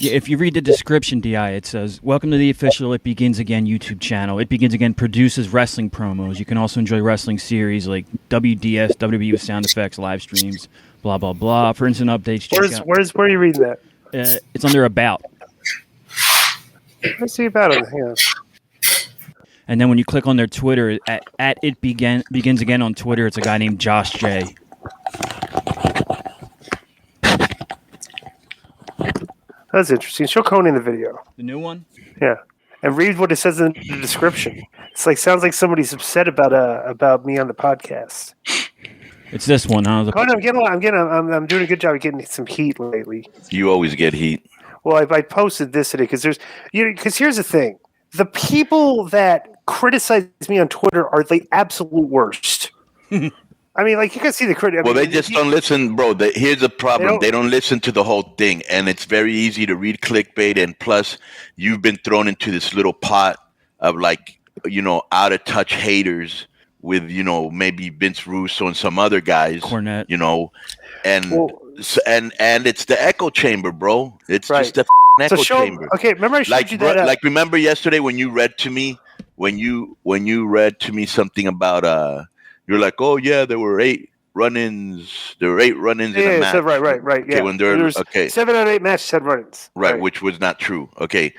Yeah, if you read the description, DI, it says, "Welcome to the official It Begins Again YouTube channel. It Begins Again produces wrestling promos. You can also enjoy wrestling series like WDS, WWE with sound effects, live streams, blah, blah, blah. For instant updates, check out." Where are you reading that? It's under About. Let's see about it. Hang on. And then when you click on their Twitter, at It Begins Again on Twitter, it's a guy named Josh J. That's interesting. Show Conan the video. The new one? Yeah. And read what it says in the description. It's like sounds like somebody's upset about me on the podcast. It's this one, huh? Conan, I'm doing a good job of getting some heat lately. You always get heat. Well, I posted this today because here's the thing: the people that criticize me on Twitter are the absolute worst. I mean, like, you can see the critic. Well, they just don't listen, bro. Here's the problem. They don't listen to the whole thing, and it's very easy to read clickbait, and plus, you've been thrown into this little pot of, like, out-of-touch haters with, maybe Vince Russo and some other guys. Cornette. And it's the echo chamber, bro. It's just the echo chamber. Okay, remember I showed you that? Like, remember yesterday when you read to me, when you read to me something about you're like, oh yeah, there were 8 run-ins. There were 8 run-ins in a match. Right. Yeah. Okay, when there's 7 out of 8 matches had run-ins. Right, which was not true. Okay.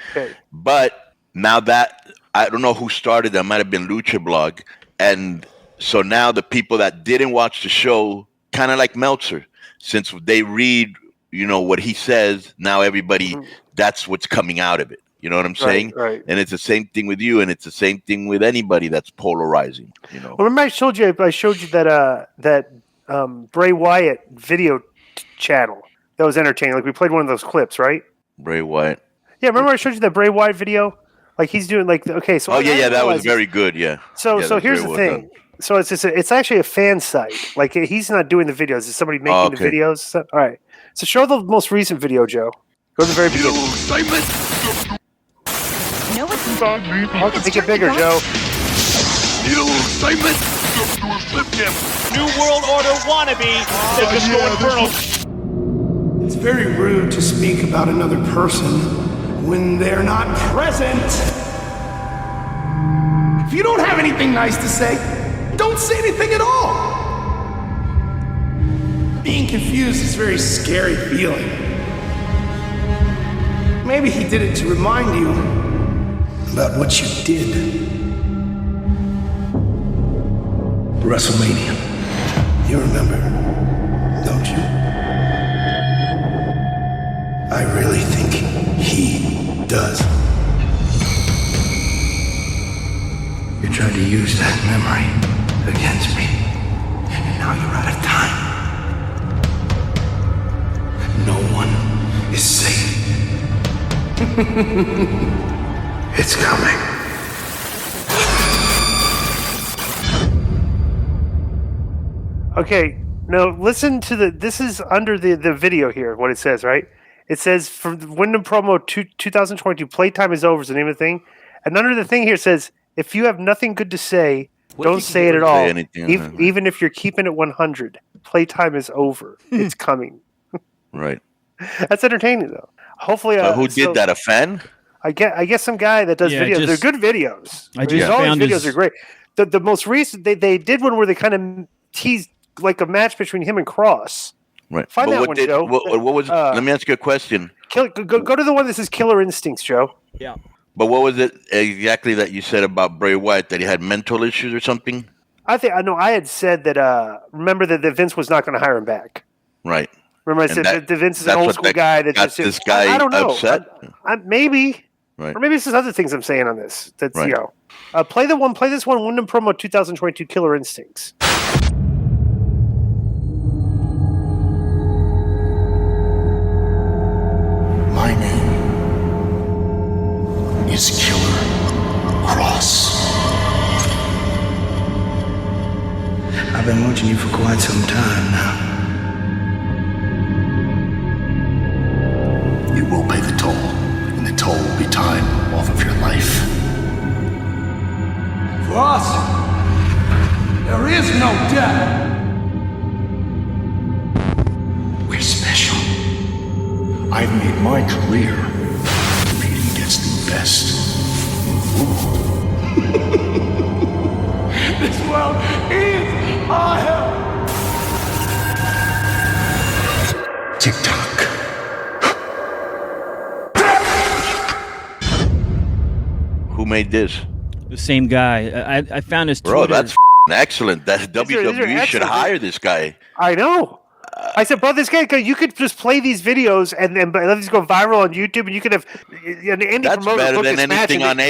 But now that I don't know who started that, might have been Lucha Blog, and so now the people that didn't watch the show, kind of like Meltzer, since they read, what he says, now everybody, that's what's coming out of it. You know what I'm saying? Right. And it's the same thing with you, and it's the same thing with anybody that's polarizing. Well, remember I showed you that Bray Wyatt video channel that was entertaining. Like, we played one of those clips, right? Bray Wyatt. Yeah, remember I showed you that Bray Wyatt video? Like, he's doing okay. So that was very good. Yeah. So here's the thing. So it's actually a fan site. Like, he's not doing the videos. It's somebody making the videos. All right. So show the most recent video, Joe. Go to the very beginning. No, it's not. Make it bigger, Joe. Need a little excitement? Do a flip jam. New World Order wannabe. Take us to Inferno. It's very rude to speak about another person when they're not present. If you don't have anything nice to say, don't say anything at all. Being confused is a very scary feeling. Maybe he did it to remind you about what you did. WrestleMania. You remember, don't you? I really think he does. You tried to use that memory against me, and now you're out of time. No one is safe. It's coming. Okay, now listen to this is under the video here, what it says, right? It says, from the Wyndham promo 2022, playtime is over is the name of the thing. And under the thing here it says, if you have nothing good to say, don't say it at all. Even if you're keeping it 100, playtime is over. It's coming. Right. That's entertaining, though. Hopefully, who did that? A fan? I guess some guy that does videos. They're good videos. I just found videos are great. The most recent, they did one where they kind of teased like a match between him and Kross. Right. Find that one, Joe. What was? Let me ask you a question. Go to the one that says Killer Instincts, Joe. Yeah. But what was it exactly that you said about Bray Wyatt, that he had mental issues or something? I had said that. Remember that Vince was not going to hire him back. Right. Remember I said that Vince is an old school guy that got this guy I don't know. upset. Maybe. Right. Or maybe it's just other things I'm saying on this. That's right. Play this one, Wyndham promo 2022 Killer Instincts. My name is Killer Kross. I've been watching you for quite some time now. You will pay the toll, and the toll will be time off of your life. For us, there is no death. We're special. I've made my career This world is our hell. Tick-tock. Who made this? The same guy. I found his Twitter. Bro, that's excellent. That WWE should hire this guy. I know. I said, bro, this guy, you could just play these videos and let these go viral on YouTube, and you could have any That's promoter better book than this match anything and on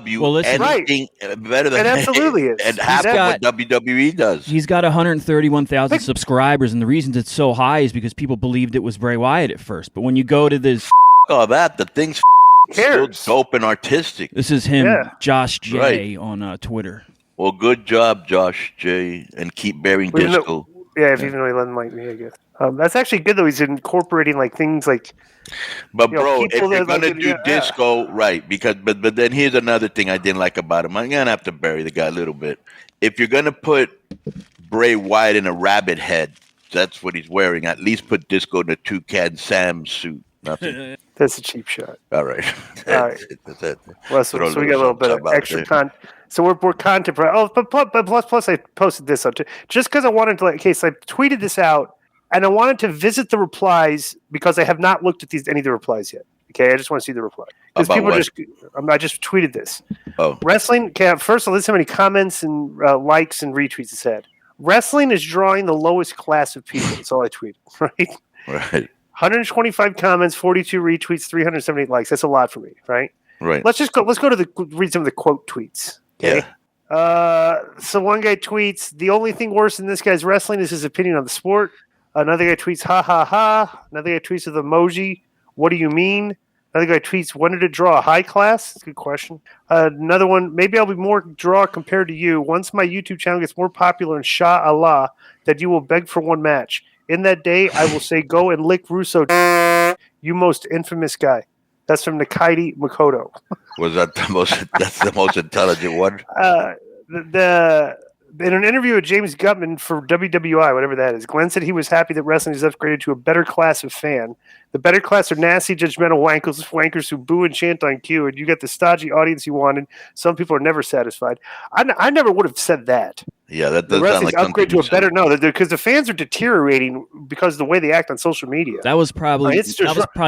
AEW. Well, listen, anything better than It absolutely is. And half of what WWE does. He's got 131,000 subscribers, and the reason it's so high is because people believed it was Bray Wyatt at first. But when you go to this, All that, the thing's still cares? dope and artistic. this is him, Yeah. Josh J Right. on Twitter. Well, good job, Josh J, and keep bearing Even though- disco. Yeah, if even though he doesn't like me, I guess. That's actually good, though. He's incorporating like things like. But You know, bro, if people you're that like gonna it, do yeah. disco, right? Because but then here's another thing I didn't like about him. I'm gonna have to bury the guy a little bit. If you're gonna put Bray Wyatt in a rabbit head, that's what he's wearing. At least put Disco in a Toucan Sam suit. Nothing. That's a cheap shot. All right. All right. That's it. Well, so we got a little bit of extra content. So we're content. Oh, but plus I posted this up too, just because I wanted to. So I tweeted this out, and I wanted to visit the replies because I have not looked at any of the replies yet. Okay, I just want to see the reply because About people what? I just tweeted this. Oh, Wrestling. Okay, first, let's see how many comments and likes and retweets it said. Wrestling is drawing the lowest class of people. That's all I tweeted. Right. right. 125 comments, 42 retweets, 378 likes. That's a lot for me, right? Right. Let's go to read some of the quote tweets. Okay. Yeah. So one guy tweets, the only thing worse than this guy's wrestling is his opinion on the sport. Another guy tweets, ha ha ha. Another guy tweets with emoji, what do you mean? Another guy tweets, when did it draw a high class? That's a good question. Another one, maybe I'll be more draw compared to you. Once my YouTube channel gets more popular, inshallah, that you will beg for one match. In that day, I will say, go and lick Russo, you most infamous guy. That's from Nakaidi Makoto. Was that the most? That's the most intelligent one. In an interview with James Gutman for WWI, whatever that is, Glenn said he was happy that wrestling is upgraded to a better class of fan. The better class are nasty, judgmental wankers who boo and chant on cue, and you get the stodgy audience you wanted. Some people are never satisfied. I never would have said that. Yeah, that The does sound wrestling's like upgrade to something a better because the fans are deteriorating because of the way they act on social media. That was probably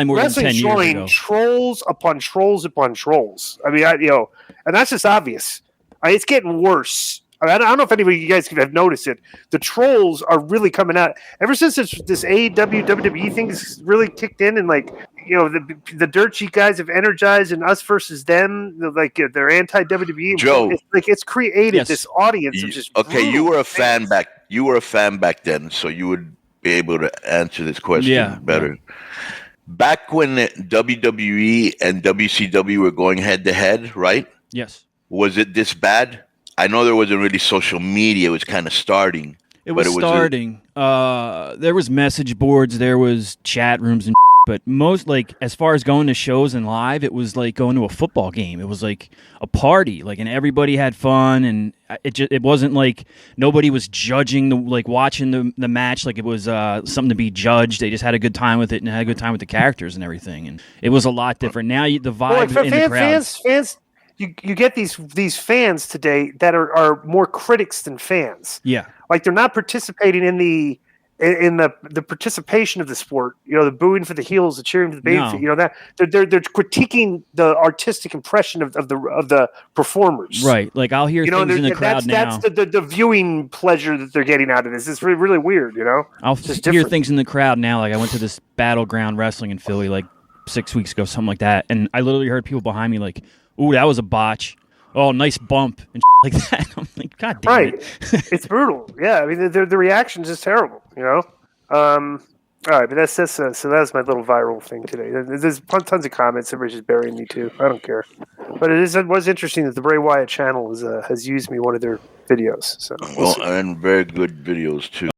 more than 10 years ago. Trolls upon trolls upon trolls. I mean, and that's just obvious. It's getting worse. I don't know if anybody you guys have noticed it. The trolls are really coming out ever since this AEW WWE thing has really kicked in, and the dirt sheet guys have energized, and us versus them, they're anti WWE. Joe, it's created this audience of just you were a fan back. You were a fan back then, so you would be able to answer this question better. Yeah. Back when WWE and WCW were going head to head, right? Yes. Was it this bad? I know there wasn't really social media. It was kind of starting. It was starting. There was message boards. There was chat rooms and but most, as far as going to shows and live, it was like going to a football game. It was like a party, and everybody had fun, and it wasn't like nobody was judging watching the match like it was something to be judged. They just had a good time with it and had a good time with the characters and everything, and it was a lot different. Now the vibe in the crowd. Fans. You get these fans today that are more critics than fans. Yeah, they're not participating in the participation of the sport. The booing for the heels, the cheering for the baby. No. That they're critiquing the artistic impression of the performers. Right. I'll hear things in the crowd now. That's the viewing pleasure that they're getting out of this. It's really, really weird. I'll hear things in the crowd now. I went to this Battleground Wrestling in Philly 6 weeks ago, something like that, and I literally heard people behind me "Ooh, that was a botch. Oh, nice bump," and like that. I'm like, God damn it. It's brutal. Yeah, I mean, the reaction is just terrible, All right, but so that's my little viral thing today. There's tons of comments. Everybody's just burying me, too. I don't care. But it was interesting that the Bray Wyatt channel has used me one of their videos. So and very good videos, too.